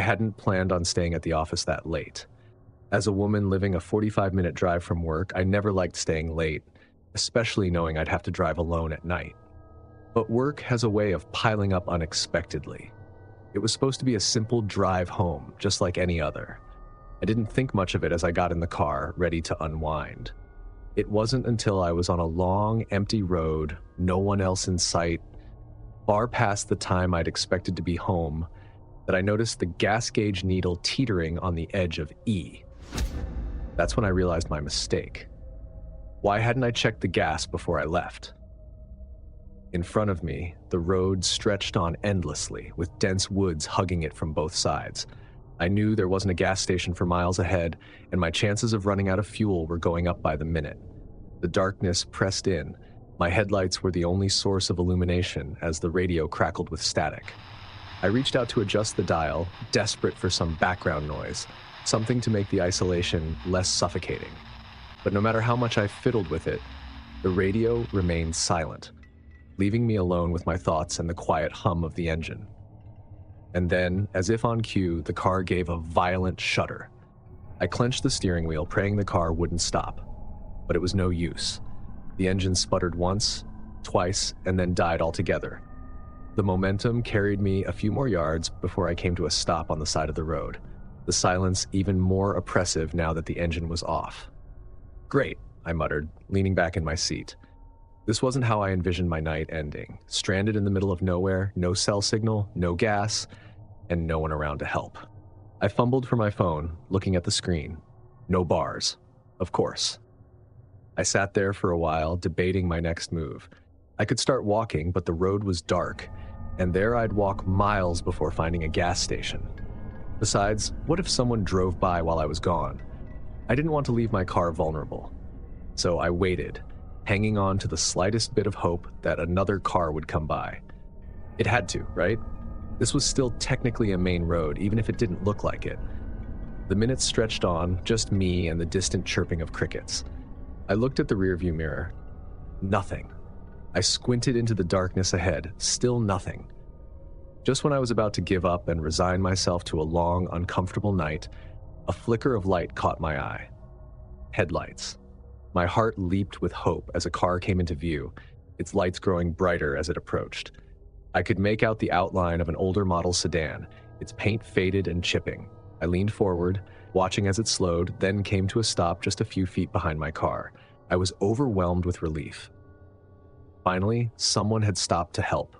hadn't planned on staying at the office that late. As a woman living a 45-minute drive from work, I never liked staying late, especially knowing I'd have to drive alone at night. But work has a way of piling up unexpectedly. It was supposed to be a simple drive home, just like any other. I didn't think much of it as I got in the car, ready to unwind. It wasn't until I was on a long, empty road, no one else in sight, far past the time I'd expected to be home, that I noticed the gas gauge needle teetering on the edge of E. That's when I realized my mistake. Why hadn't I checked the gas before I left? In front of me, the road stretched on endlessly, with dense woods hugging it from both sides. I knew there wasn't a gas station for miles ahead, and my chances of running out of fuel were going up by the minute. The darkness pressed in. My headlights were the only source of illumination as the radio crackled with static. I reached out to adjust the dial, desperate for some background noise, something to make the isolation less suffocating. But no matter how much I fiddled with it, the radio remained silent, leaving me alone with my thoughts and the quiet hum of the engine. And then, as if on cue, the car gave a violent shudder. I clenched the steering wheel, praying the car wouldn't stop. But it was no use. The engine sputtered once, twice, and then died altogether. The momentum carried me a few more yards before I came to a stop on the side of the road, the silence even more oppressive now that the engine was off. "Great," I muttered, leaning back in my seat. This wasn't how I envisioned my night ending. Stranded in the middle of nowhere, no cell signal, no gas, and no one around to help. I fumbled for my phone, looking at the screen. No bars. Of course. I sat there for a while, debating my next move. I could start walking, but the road was dark, and there I'd walk miles before finding a gas station. Besides, what if someone drove by while I was gone? I didn't want to leave my car vulnerable. So I waited, hanging on to the slightest bit of hope that another car would come by. It had to, right? This was still technically a main road, even if it didn't look like it. The minutes stretched on, just me and the distant chirping of crickets. I looked at the rearview mirror. Nothing. I squinted into the darkness ahead, still nothing. Just when I was about to give up and resign myself to a long, uncomfortable night, a flicker of light caught my eye. Headlights. My heart leaped with hope as a car came into view, its lights growing brighter as it approached. I could make out the outline of an older model sedan, its paint faded and chipping. I leaned forward, watching as it slowed, then came to a stop just a few feet behind my car. I was overwhelmed with relief. Finally, someone had stopped to help.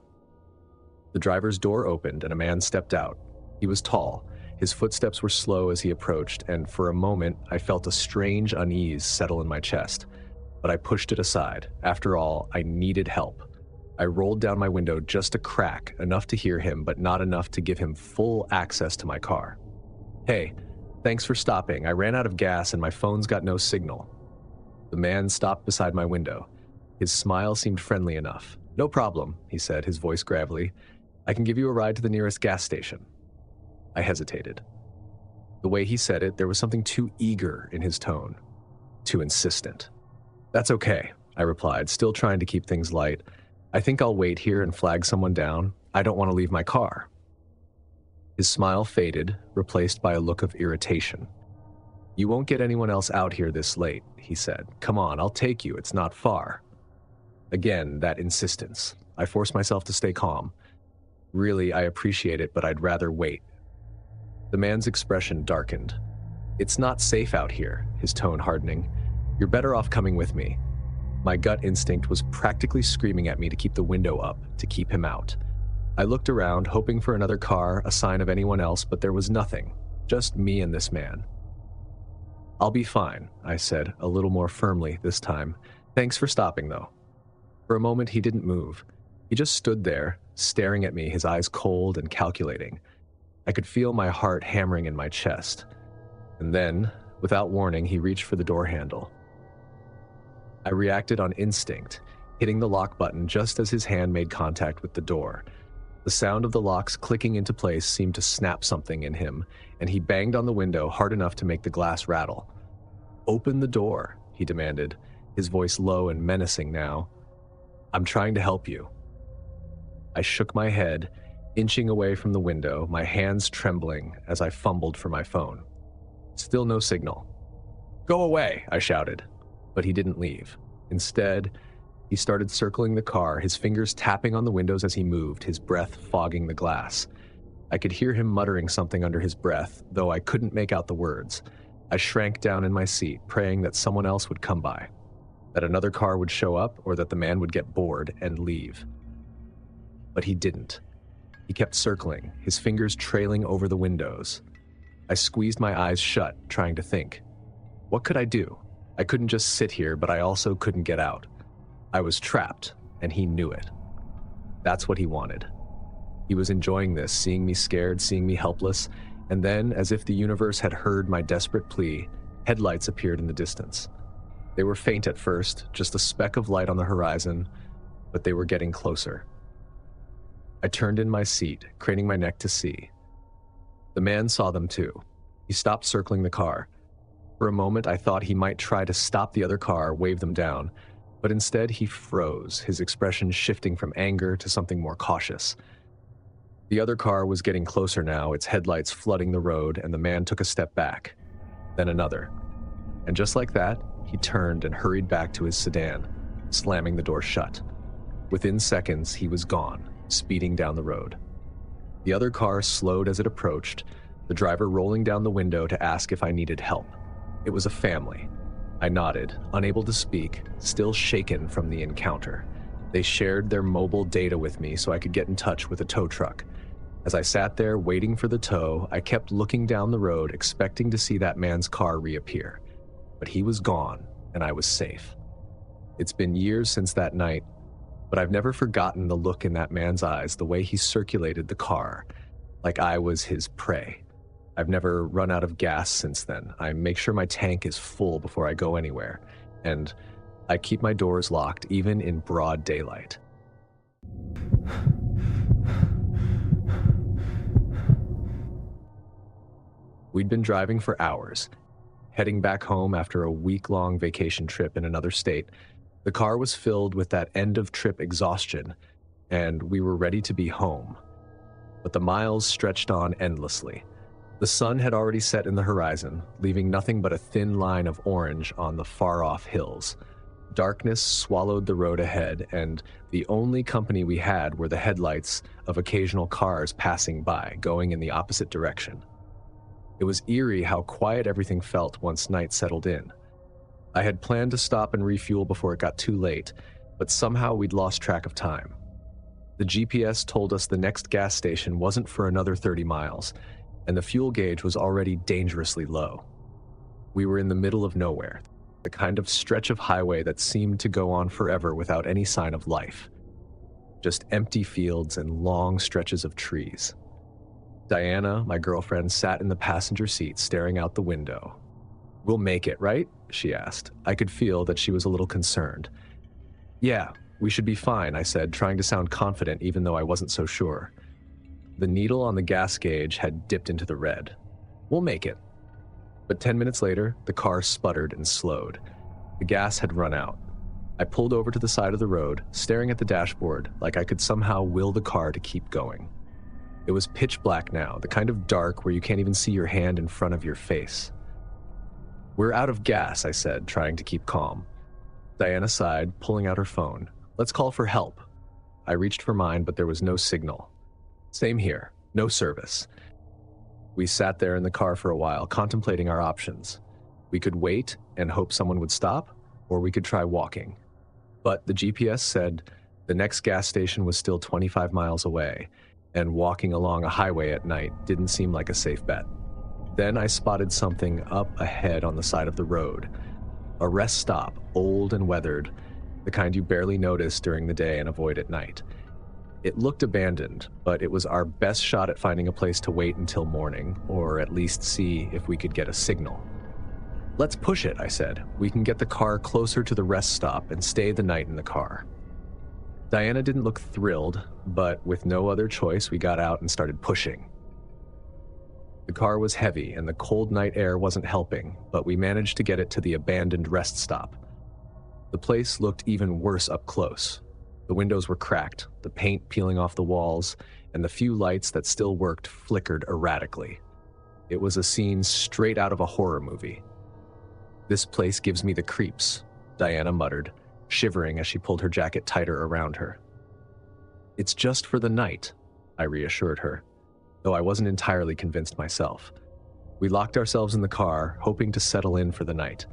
The driver's door opened and a man stepped out. He was tall. His footsteps were slow as he approached, and for a moment, I felt a strange unease settle in my chest. But I pushed it aside. After all, I needed help. I rolled down my window just a crack, enough to hear him, but not enough to give him full access to my car. "Hey, thanks for stopping. I ran out of gas and my phone's got no signal." The man stopped beside my window. His smile seemed friendly enough. "No problem," he said, his voice gravelly. "I can give you a ride to the nearest gas station." I hesitated. The way he said it, there was something too eager in his tone, too insistent. "That's okay," I replied, still trying to keep things light. "I think I'll wait here and flag someone down. I don't want to leave my car." His smile faded, replaced by a look of irritation. "You won't get anyone else out here this late," he said. "Come on, I'll take you. It's not far." Again, that insistence. I forced myself to stay calm. "Really, I appreciate it, but I'd rather wait." The man's expression darkened. "It's not safe out here," his tone hardening. "You're better off coming with me." My gut instinct was practically screaming at me to keep the window up, to keep him out. I looked around, hoping for another car, a sign of anyone else, but there was nothing. Just me and this man. "I'll be fine," I said, a little more firmly this time. "Thanks for stopping, though." For a moment, he didn't move. He just stood there, staring at me, his eyes cold and calculating. I could feel my heart hammering in my chest. And then, without warning, he reached for the door handle. I reacted on instinct, hitting the lock button just as his hand made contact with the door. The sound of the locks clicking into place seemed to snap something in him, and he banged on the window hard enough to make the glass rattle. "Open the door," he demanded, his voice low and menacing now. "I'm trying to help you." I shook my head, Inching away from the window, my hands trembling as I fumbled for my phone. Still no signal. "Go away," I shouted, but he didn't leave. Instead, he started circling the car, his fingers tapping on the windows as he moved, his breath fogging the glass. I could hear him muttering something under his breath, though I couldn't make out the words. I shrank down in my seat, praying that someone else would come by, that another car would show up, or that the man would get bored and leave. But he didn't. He kept circling, his fingers trailing over the windows. I squeezed my eyes shut, trying to think. What could I do? I couldn't just sit here, but I also couldn't get out. I was trapped, and he knew it. That's what he wanted. He was enjoying this, seeing me scared, seeing me helpless, and then, as if the universe had heard my desperate plea, headlights appeared in the distance. They were faint at first, just a speck of light on the horizon, but they were getting closer. I turned in my seat, craning my neck to see. The man saw them too. He stopped circling the car. For a moment, I thought he might try to stop the other car, wave them down, but instead he froze, his expression shifting from anger to something more cautious. The other car was getting closer now, its headlights flooding the road, and the man took a step back, then another. And just like that, he turned and hurried back to his sedan, slamming the door shut. Within seconds, he was gone, speeding down the road. The other car slowed as it approached, the driver rolling down the window to ask if I needed help. It was a family. I nodded, unable to speak, still shaken from the encounter. They shared their mobile data with me so I could get in touch with a tow truck. As I sat there waiting for the tow, I kept looking down the road, expecting to see that man's car reappear. But he was gone, and I was safe. It's been years since that night, but I've never forgotten the look in that man's eyes, the way he circulated the car, like I was his prey. I've never run out of gas since then. I make sure my tank is full before I go anywhere, and I keep my doors locked even in broad daylight. We'd been driving for hours, heading back home after a week-long vacation trip in another state. The car was filled with that end-of-trip exhaustion, and we were ready to be home. But the miles stretched on endlessly. The sun had already set in the horizon, leaving nothing but a thin line of orange on the far-off hills. Darkness swallowed the road ahead, and the only company we had were the headlights of occasional cars passing by, going in the opposite direction. It was eerie how quiet everything felt once night settled in. I had planned to stop and refuel before it got too late, but somehow we'd lost track of time. The GPS told us the next gas station wasn't for another 30 miles, and the fuel gauge was already dangerously low. We were in the middle of nowhere, the kind of stretch of highway that seemed to go on forever without any sign of life. Just empty fields and long stretches of trees. Diana, my girlfriend, sat in the passenger seat staring out the window. "We'll make it, right?" she asked. I could feel that she was a little concerned. "Yeah, we should be fine," I said, trying to sound confident even though I wasn't so sure. The needle on the gas gauge had dipped into the red. "We'll make it." But 10 minutes later, the car sputtered and slowed. The gas had run out. I pulled over to the side of the road, staring at the dashboard like I could somehow will the car to keep going. It was pitch black now, the kind of dark where you can't even see your hand in front of your face. "We're out of gas," I said, trying to keep calm. Diana sighed, pulling out her phone. "Let's call for help." I reached for mine, but there was no signal. Same here, no service. We sat there in the car for a while, contemplating our options. We could wait and hope someone would stop, or we could try walking. But the GPS said the next gas station was still 25 miles away, and walking along a highway at night didn't seem like a safe bet. Then I spotted something up ahead on the side of the road. A rest stop, old and weathered, the kind you barely notice during the day and avoid at night. It looked abandoned, but it was our best shot at finding a place to wait until morning, or at least see if we could get a signal. "Let's push it," I said. "We can get the car closer to the rest stop and stay the night in the car." Diana didn't look thrilled, but with no other choice, we got out and started pushing. The car was heavy and the cold night air wasn't helping, but we managed to get it to the abandoned rest stop. The place looked even worse up close. The windows were cracked, the paint peeling off the walls, and the few lights that still worked flickered erratically. It was a scene straight out of a horror movie. "This place gives me the creeps," Diana muttered, shivering as she pulled her jacket tighter around her. "It's just for the night," I reassured her, though I wasn't entirely convinced myself. We locked ourselves in the car, hoping to settle in for the night.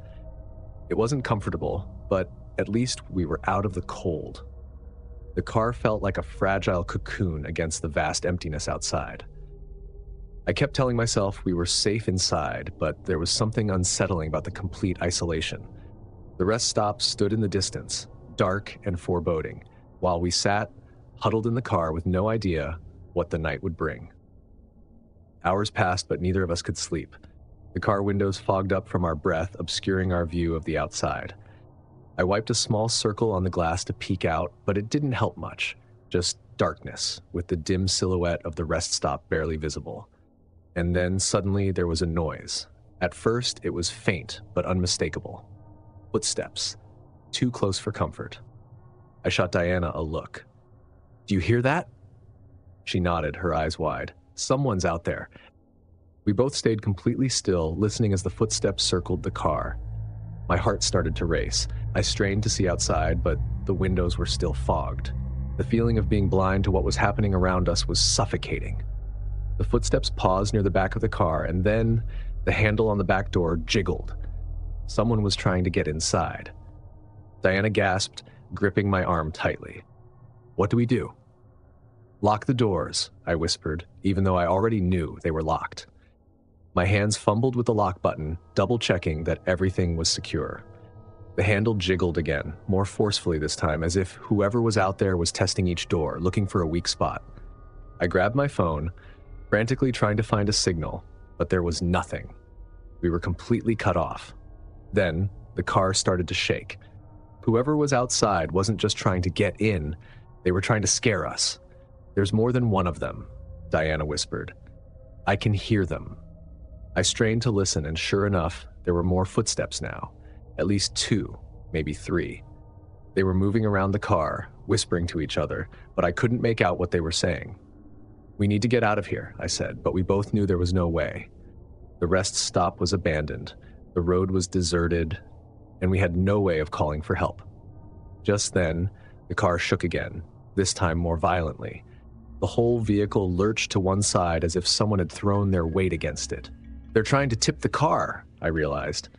It wasn't comfortable, but at least we were out of the cold. The car felt like a fragile cocoon against the vast emptiness outside. I kept telling myself we were safe inside, but there was something unsettling about the complete isolation. The rest stop stood in the distance, dark and foreboding, while we sat, huddled in the car with no idea what the night would bring. Hours passed, but neither of us could sleep. The car windows fogged up from our breath, obscuring our view of the outside. I wiped a small circle on the glass to peek out, but it didn't help much. Just darkness, with the dim silhouette of the rest stop barely visible. And then suddenly there was a noise. At first, it was faint, but unmistakable. Footsteps. Too close for comfort. I shot Diana a look. "Do you hear that?" She nodded, her eyes wide. "Someone's out there." We both stayed completely still, listening as the footsteps circled the car. My heart started to race. I strained to see outside, but the windows were still fogged. The feeling of being blind to what was happening around us was suffocating. The footsteps paused near the back of the car, and then the handle on the back door jiggled. Someone was trying to get inside. Diana gasped, gripping my arm tightly. "What do we do?" "Lock the doors," I whispered, even though I already knew they were locked. My hands fumbled with the lock button, double-checking that everything was secure. The handle jiggled again, more forcefully this time, as if whoever was out there was testing each door, looking for a weak spot. I grabbed my phone, frantically trying to find a signal, but there was nothing. We were completely cut off. Then, the car started to shake. Whoever was outside wasn't just trying to get in, they were trying to scare us. "There's more than one of them," Diana whispered. "I can hear them." I strained to listen, and sure enough, there were more footsteps now. At least 2, maybe 3. They were moving around the car, whispering to each other, but I couldn't make out what they were saying. "We need to get out of here," I said, but we both knew there was no way. The rest stop was abandoned, the road was deserted, and we had no way of calling for help. Just then, the car shook again, this time more violently. The whole vehicle lurched to one side as if someone had thrown their weight against it. "They're trying to tip the car," I realized.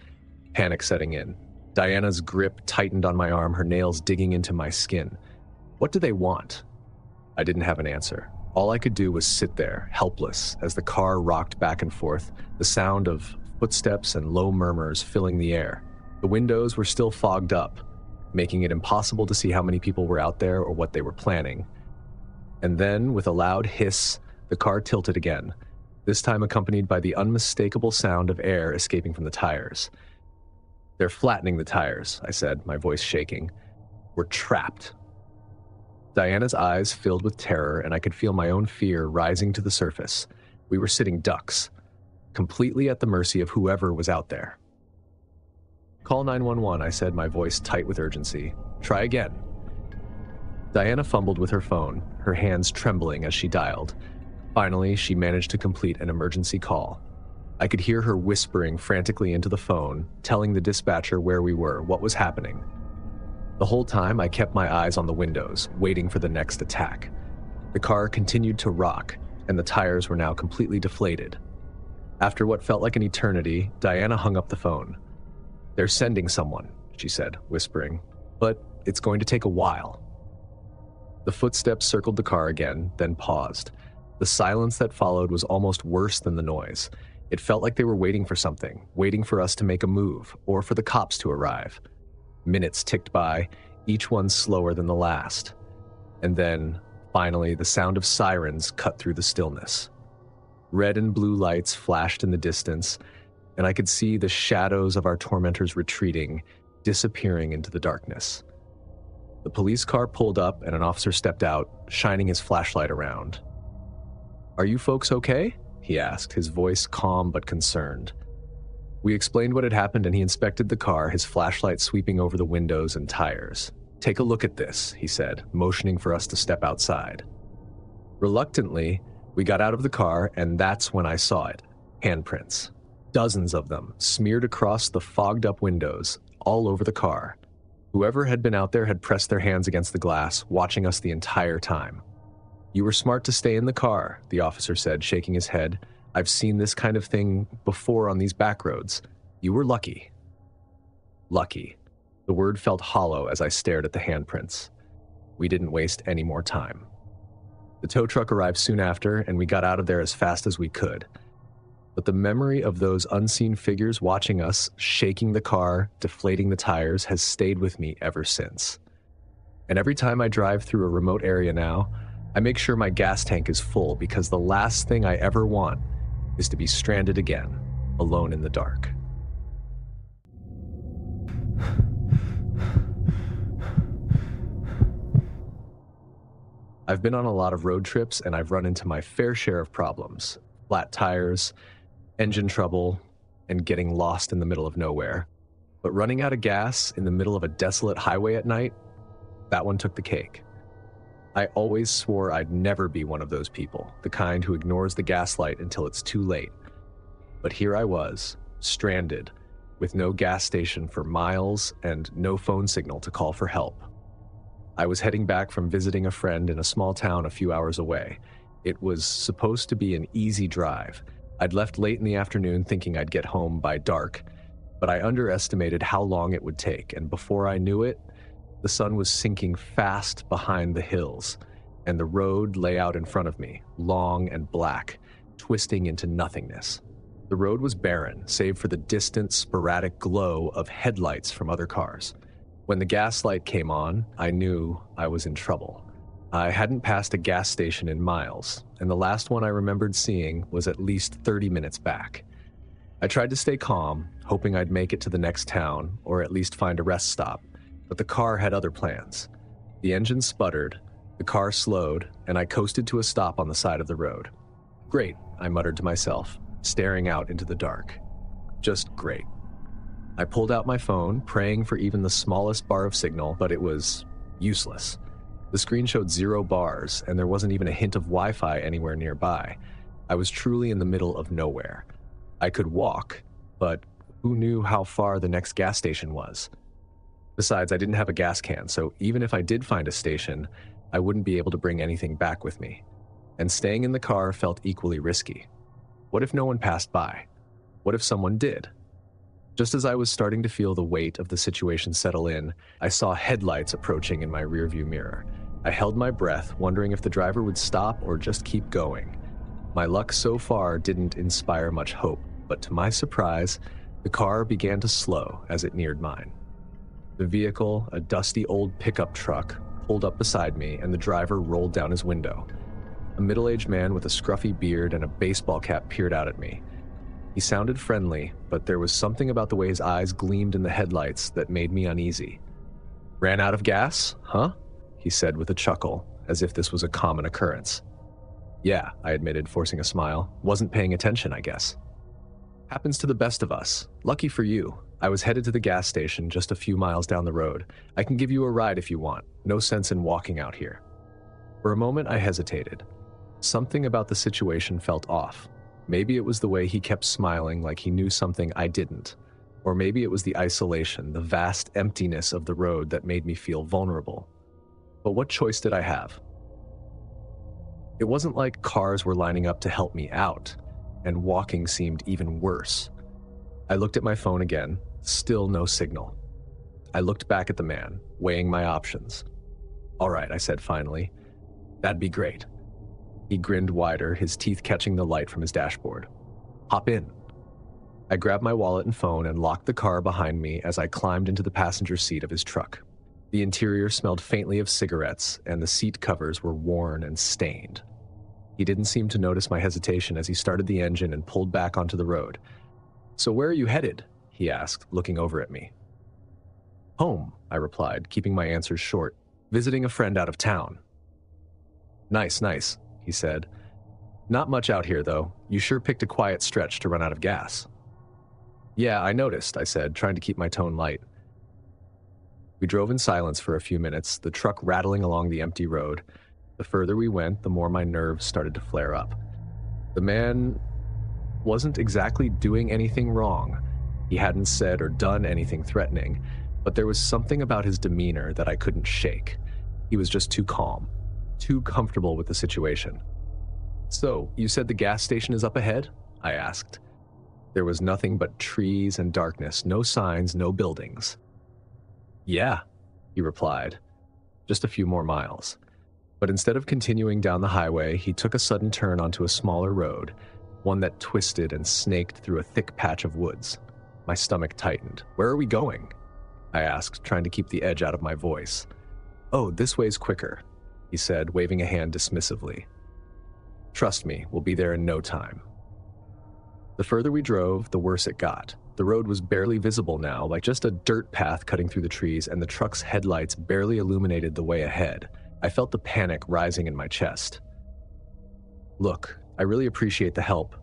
Panic setting in. Diana's grip tightened on my arm, her nails digging into my skin. "What do they want?" I didn't have an answer. All I could do was sit there, helpless, as the car rocked back and forth, the sound of footsteps and low murmurs filling the air. The windows were still fogged up, making it impossible to see how many people were out there or what they were planning. And then, with a loud hiss, the car tilted again, this time accompanied by the unmistakable sound of air escaping from the tires. "They're flattening the tires," I said, my voice shaking. "We're trapped." Diana's eyes filled with terror, and I could feel my own fear rising to the surface. We were sitting ducks, completely at the mercy of whoever was out there. "Call 911, I said, my voice tight with urgency. "Try again." Diana fumbled with her phone, her hands trembling as she dialed. Finally, she managed to complete an emergency call. I could hear her whispering frantically into the phone, telling the dispatcher where we were, what was happening. The whole time, I kept my eyes on the windows, waiting for the next attack. The car continued to rock, and the tires were now completely deflated. After what felt like an eternity, Diana hung up the phone. "They're sending someone," she said, whispering, "but it's going to take a while." The footsteps circled the car again, then paused. The silence that followed was almost worse than the noise. It felt like they were waiting for something, waiting for us to make a move, or for the cops to arrive. Minutes ticked by, each one slower than the last. And then, finally, the sound of sirens cut through the stillness. Red and blue lights flashed in the distance, and I could see the shadows of our tormentors retreating, disappearing into the darkness. The police car pulled up and an officer stepped out, shining his flashlight around. "Are you folks okay?" he asked, his voice calm but concerned. We explained what had happened and he inspected the car, his flashlight sweeping over the windows and tires. "Take a look at this," he said, motioning for us to step outside. Reluctantly, we got out of the car, and that's when I saw it. Handprints. Dozens of them, smeared across the fogged-up windows, all over the car. Whoever had been out there had pressed their hands against the glass, watching us the entire time. "You were smart to stay in the car," the officer said, shaking his head. "I've seen this kind of thing before on these back roads. You were lucky." Lucky. The word felt hollow as I stared at the handprints. We didn't waste any more time. The tow truck arrived soon after, and we got out of there as fast as we could. But the memory of those unseen figures watching us, shaking the car, deflating the tires, has stayed with me ever since. And every time I drive through a remote area now, I make sure my gas tank is full, because the last thing I ever want is to be stranded again, alone in the dark. I've been on a lot of road trips, and I've run into my fair share of problems. Flat tires, engine trouble, and getting lost in the middle of nowhere. But running out of gas in the middle of a desolate highway at night, that one took the cake. I always swore I'd never be one of those people, the kind who ignores the gaslight until it's too late. But here I was, stranded, with no gas station for miles and no phone signal to call for help. I was heading back from visiting a friend in a small town a few hours away. It was supposed to be an easy drive. I'd left late in the afternoon thinking I'd get home by dark, but I underestimated how long it would take, and before I knew it, the sun was sinking fast behind the hills, and the road lay out in front of me, long and black, twisting into nothingness. The road was barren, save for the distant, sporadic glow of headlights from other cars. When the gas light came on, I knew I was in trouble. I hadn't passed a gas station in miles, and the last one I remembered seeing was at least 30 minutes back. I tried to stay calm, hoping I'd make it to the next town, or at least find a rest stop, but the car had other plans. The engine sputtered, the car slowed, and I coasted to a stop on the side of the road. "Great," I muttered to myself, staring out into the dark. Just great. I pulled out my phone, praying for even the smallest bar of signal, but it was useless. The screen showed 0 bars, and there wasn't even a hint of Wi-Fi anywhere nearby. I was truly in the middle of nowhere. I could walk, but who knew how far the next gas station was? Besides, I didn't have a gas can, so even if I did find a station, I wouldn't be able to bring anything back with me. And staying in the car felt equally risky. What if no one passed by? What if someone did? Just as I was starting to feel the weight of the situation settle in, I saw headlights approaching in my rearview mirror. I held my breath, wondering if the driver would stop or just keep going. My luck so far didn't inspire much hope, but to my surprise, the car began to slow as it neared mine. The vehicle, a dusty old pickup truck, pulled up beside me, and the driver rolled down his window. A middle-aged man with a scruffy beard and a baseball cap peered out at me. He sounded friendly, but there was something about the way his eyes gleamed in the headlights that made me uneasy. "Ran out of gas, huh?" he said with a chuckle, as if this was a common occurrence. "Yeah," I admitted, forcing a smile. "Wasn't paying attention, I guess." "Happens to the best of us. Lucky for you. I was headed to the gas station just a few miles down the road. I can give you a ride if you want. No sense in walking out here." For a moment, I hesitated. Something about the situation felt off. Maybe it was the way he kept smiling like he knew something I didn't. Or maybe it was the isolation, the vast emptiness of the road that made me feel vulnerable. But what choice did I have? It wasn't like cars were lining up to help me out, and walking seemed even worse. I looked at my phone again, still no signal. I looked back at the man, weighing my options. "All right," I said finally. "That'd be great." He grinned wider, his teeth catching the light from his dashboard. "Hop in." I grabbed my wallet and phone and locked the car behind me as I climbed into the passenger seat of his truck. The interior smelled faintly of cigarettes, and the seat covers were worn and stained. He didn't seem to notice my hesitation as he started the engine and pulled back onto the road. "So where are you headed?" he asked, looking over at me. "Home," I replied, keeping my answers short. "Visiting a friend out of town." Nice, he said. "Not much out here, though. You sure picked a quiet stretch to run out of gas." "Yeah, I noticed," I said, trying to keep my tone light. We drove in silence for a few minutes, the truck rattling along the empty road. The further we went, the more my nerves started to flare up. The man wasn't exactly doing anything wrong. He hadn't said or done anything threatening, but there was something about his demeanor that I couldn't shake. He was just too calm, too comfortable with the situation. "So, you said the gas station is up ahead?" I asked. There was nothing but trees and darkness, no signs, no buildings. "Yeah," he replied, "just a few more miles." But instead of continuing down the highway, he took a sudden turn onto a smaller road, one that twisted and snaked through a thick patch of woods. My stomach tightened. "Where are we going?" I asked, trying to keep the edge out of my voice. "Oh, this way's quicker," he said, waving a hand dismissively. "Trust me, we'll be there in no time." The further we drove, the worse it got. The road was barely visible now, like just a dirt path cutting through the trees, and the truck's headlights barely illuminated the way ahead. I felt the panic rising in my chest. "Look, I really appreciate the help,"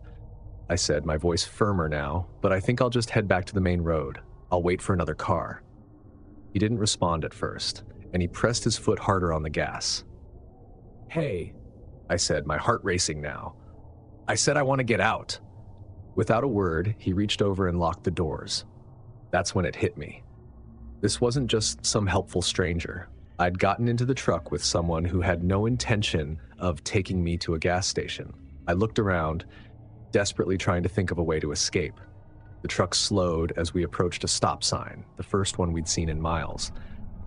I said, my voice firmer now, "but I think I'll just head back to the main road. I'll wait for another car." He didn't respond at first, and he pressed his foot harder on the gas. "Hey," I said, my heart racing now. "I said I want to get out." Without a word, he reached over and locked the doors. That's when it hit me. This wasn't just some helpful stranger. I'd gotten into the truck with someone who had no intention of taking me to a gas station. I looked around, desperately trying to think of a way to escape. The truck slowed as we approached a stop sign, the first one we'd seen in miles.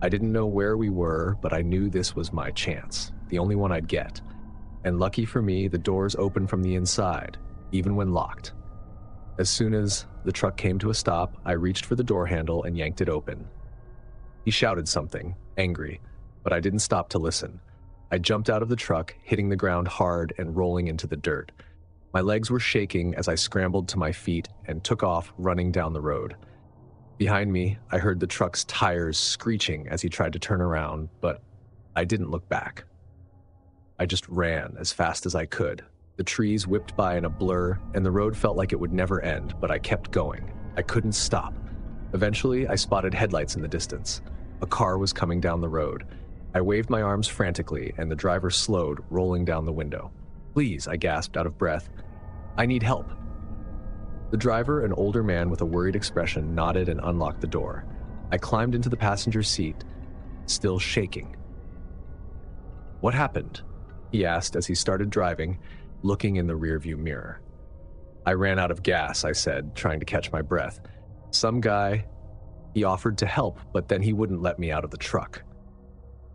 I didn't know where we were, but I knew this was my chance, the only one I'd get. And lucky for me, the doors opened from the inside, even when locked. As soon as the truck came to a stop, I reached for the door handle and yanked it open. He shouted something, angry, but I didn't stop to listen. I jumped out of the truck, hitting the ground hard and rolling into the dirt. My legs were shaking as I scrambled to my feet and took off, running down the road. Behind me, I heard the truck's tires screeching as he tried to turn around, but I didn't look back. I just ran as fast as I could. The trees whipped by in a blur, and the road felt like it would never end, but I kept going. I couldn't stop. Eventually, I spotted headlights in the distance. A car was coming down the road. I waved my arms frantically, and the driver slowed, rolling down the window. "Please," I gasped out of breath. "I need help." The driver, an older man with a worried expression, nodded and unlocked the door. I climbed into the passenger seat, still shaking. "What happened?" he asked as he started driving, looking in the rearview mirror. "I ran out of gas," I said, trying to catch my breath. "Some guy, he offered to help, but then he wouldn't let me out of the truck."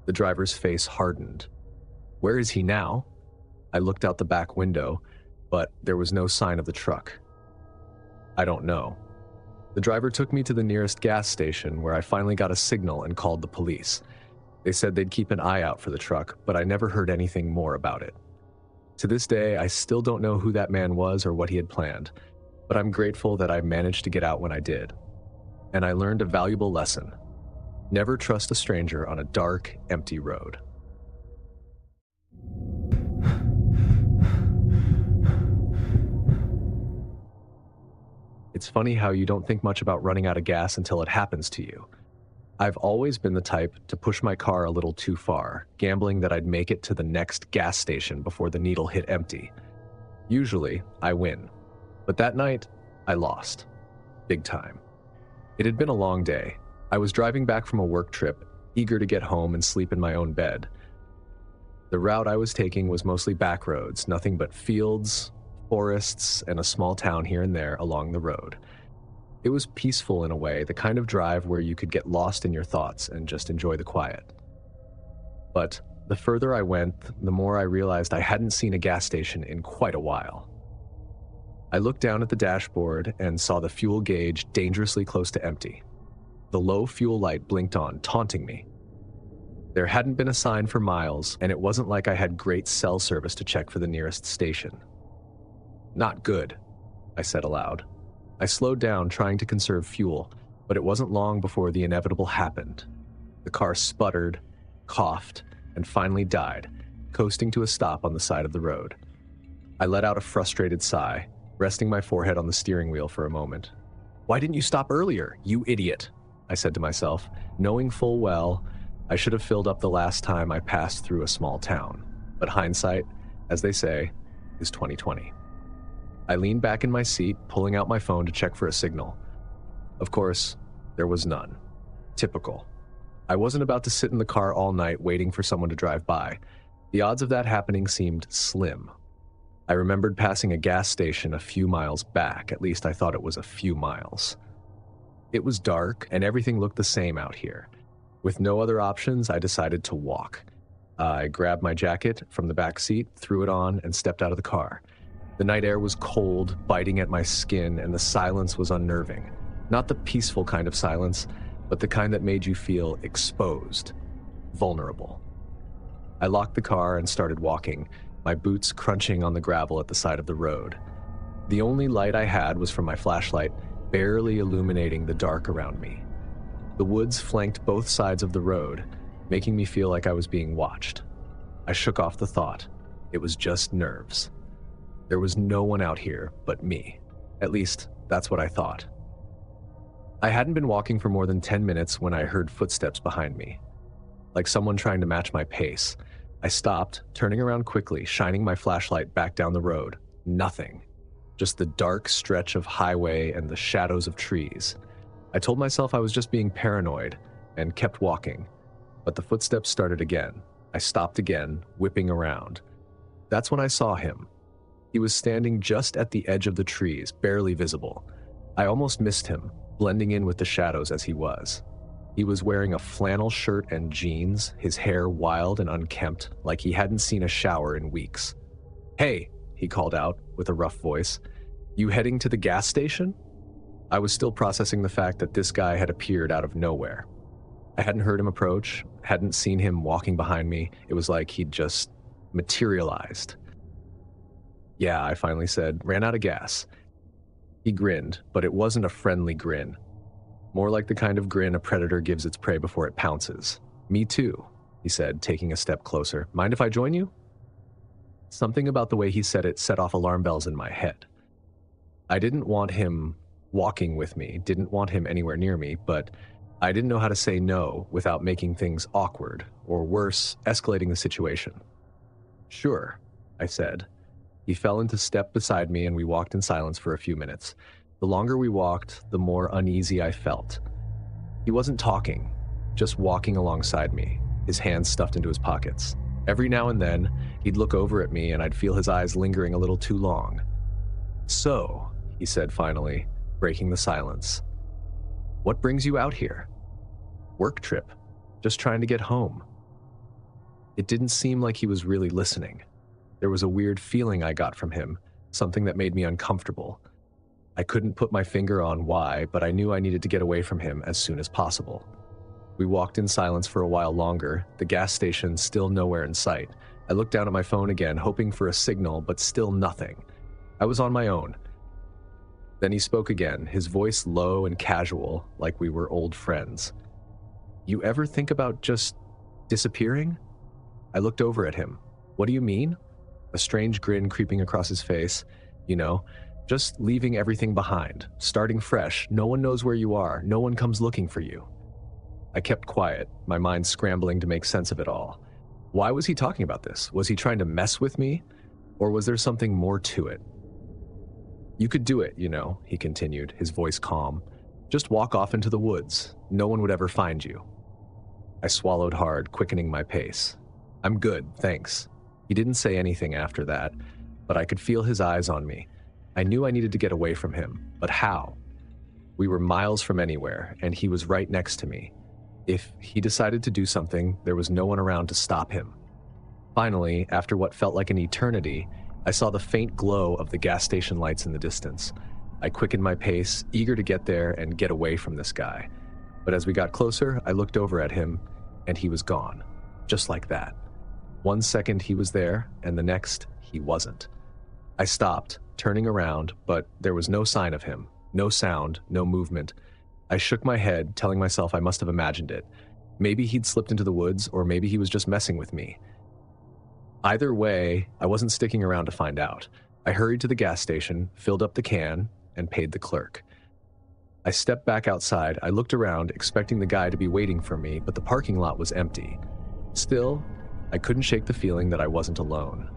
The driver's face hardened. "Where is he now?" I looked out the back window, but there was no sign of the truck. "I don't know." The driver took me to the nearest gas station, where I finally got a signal and called the police. They said they'd keep an eye out for the truck, but I never heard anything more about it. To this day, I still don't know who that man was or what he had planned, but I'm grateful that I managed to get out when I did. And I learned a valuable lesson. Never trust a stranger on a dark, empty road. It's funny how you don't think much about running out of gas until it happens to you. I've always been the type to push my car a little too far, gambling that I'd make it to the next gas station before the needle hit empty. Usually, I win. But that night, I lost. Big time. It had been a long day. I was driving back from a work trip, eager to get home and sleep in my own bed. The route I was taking was mostly back roads, nothing but fields, forests, and a small town here and there along the road. It was peaceful in a way, the kind of drive where you could get lost in your thoughts and just enjoy the quiet. But the further I went, the more I realized I hadn't seen a gas station in quite a while. I looked down at the dashboard and saw the fuel gauge dangerously close to empty. The low fuel light blinked on, taunting me. There hadn't been a sign for miles, and it wasn't like I had great cell service to check for the nearest station. "Not good," I said aloud. I slowed down, trying to conserve fuel, but it wasn't long before the inevitable happened. The car sputtered, coughed, and finally died, coasting to a stop on the side of the road. I let out a frustrated sigh, resting my forehead on the steering wheel for a moment. "Why didn't you stop earlier, you idiot?" I said to myself, knowing full well I should have filled up the last time I passed through a small town. But hindsight, as they say, is 2020. I leaned back in my seat, pulling out my phone to check for a signal. Of course, there was none. Typical. I wasn't about to sit in the car all night waiting for someone to drive by. The odds of that happening seemed slim. I remembered passing a gas station a few miles back. At least I thought it was a few miles. It was dark, and everything looked the same out here. With no other options, I decided to walk. I grabbed my jacket from the back seat, threw it on, and stepped out of the car. The night air was cold, biting at my skin, and the silence was unnerving. Not the peaceful kind of silence, but the kind that made you feel exposed, vulnerable. I locked the car and started walking, my boots crunching on the gravel at the side of the road. The only light I had was from my flashlight, barely illuminating the dark around me. The woods flanked both sides of the road, making me feel like I was being watched. I shook off the thought. It was just nerves. There was no one out here but me. At least, that's what I thought. I hadn't been walking for more than 10 minutes when I heard footsteps behind me. Like someone trying to match my pace. I stopped, turning around quickly, shining my flashlight back down the road. Nothing. Just the dark stretch of highway and the shadows of trees. I told myself I was just being paranoid and kept walking. But the footsteps started again. I stopped again, whipping around. That's when I saw him. He was standing just at the edge of the trees, barely visible. I almost missed him, blending in with the shadows as he was. He was wearing a flannel shirt and jeans, his hair wild and unkempt, like he hadn't seen a shower in weeks. "Hey," he called out with a rough voice. "You heading to the gas station?" I was still processing the fact that this guy had appeared out of nowhere. I hadn't heard him approach, hadn't seen him walking behind me. It was like he'd just materialized. "Yeah," I finally said, "ran out of gas." He grinned, but it wasn't a friendly grin. More like the kind of grin a predator gives its prey before it pounces. "Me too," he said, taking a step closer. "Mind if I join you?" Something about the way he said it set off alarm bells in my head. I didn't want him walking with me, didn't want him anywhere near me, but I didn't know how to say no without making things awkward, or worse, escalating the situation. "Sure," I said. He fell into step beside me and we walked in silence for a few minutes. The longer we walked, the more uneasy I felt. He wasn't talking, just walking alongside me, his hands stuffed into his pockets. Every now and then, he'd look over at me and I'd feel his eyes lingering a little too long. "So," he said finally, breaking the silence, "what brings you out here?" "Work trip. Just trying to get home." It didn't seem like he was really listening. There was a weird feeling I got from him, something that made me uncomfortable. I couldn't put my finger on why, but I knew I needed to get away from him as soon as possible. We walked in silence for a while longer, the gas station still nowhere in sight. I looked down at my phone again, hoping for a signal, but still nothing. I was on my own. Then he spoke again, his voice low and casual, like we were old friends. "You ever think about just disappearing?" I looked over at him. "What do you mean?" A strange grin creeping across his face. "You know, just leaving everything behind, starting fresh. No one knows where you are. No one comes looking for you." I kept quiet, my mind scrambling to make sense of it all. Why was he talking about this? Was he trying to mess with me? Or was there something more to it? "You could do it, you know," he continued, his voice calm. "Just walk off into the woods. No one would ever find you." I swallowed hard, quickening my pace. "I'm good, thanks." He didn't say anything after that, but I could feel his eyes on me. I knew I needed to get away from him, but how? We were miles from anywhere, and he was right next to me. If he decided to do something, there was no one around to stop him. Finally, after what felt like an eternity, I saw the faint glow of the gas station lights in the distance. I quickened my pace, eager to get there and get away from this guy. But as we got closer, I looked over at him, and he was gone. Just like that. 1 second he was there, and the next, he wasn't. I stopped, turning around, but there was no sign of him. No sound, no movement. I shook my head, telling myself I must have imagined it. Maybe he'd slipped into the woods, or maybe he was just messing with me. Either way, I wasn't sticking around to find out. I hurried to the gas station, filled up the can, and paid the clerk. I stepped back outside. I looked around, expecting the guy to be waiting for me, but the parking lot was empty. Still, I couldn't shake the feeling that I wasn't alone.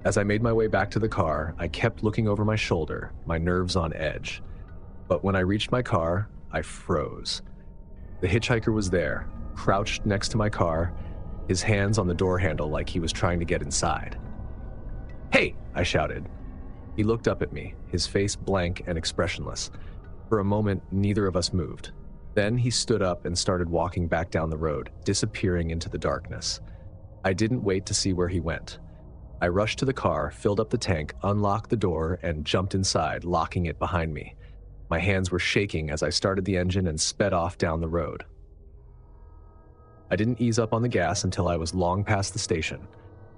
As I made my way back to the car, I kept looking over my shoulder, my nerves on edge. But when I reached my car, I froze. The hitchhiker was there, crouched next to my car, his hands on the door handle like he was trying to get inside. "Hey!" I shouted. He looked up at me, his face blank and expressionless. For a moment, neither of us moved. Then he stood up and started walking back down the road, disappearing into the darkness. I didn't wait to see where he went. I rushed to the car, filled up the tank, unlocked the door, and jumped inside, locking it behind me. My hands were shaking as I started the engine and sped off down the road. I didn't ease up on the gas until I was long past the station.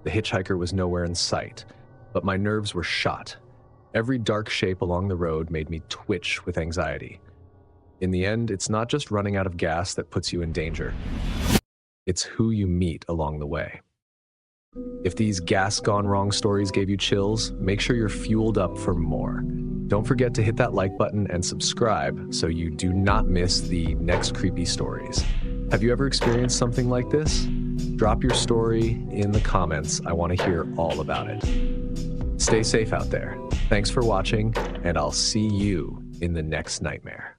The hitchhiker was nowhere in sight, but my nerves were shot. Every dark shape along the road made me twitch with anxiety. In the end, it's not just running out of gas that puts you in danger. It's who you meet along the way. If these gas gone wrong stories gave you chills, make sure you're fueled up for more. Don't forget to hit that like button and subscribe so you do not miss the next creepy stories. Have you ever experienced something like this? Drop your story in the comments. I want to hear all about it. Stay safe out there. Thanks for watching, and I'll see you in the next nightmare.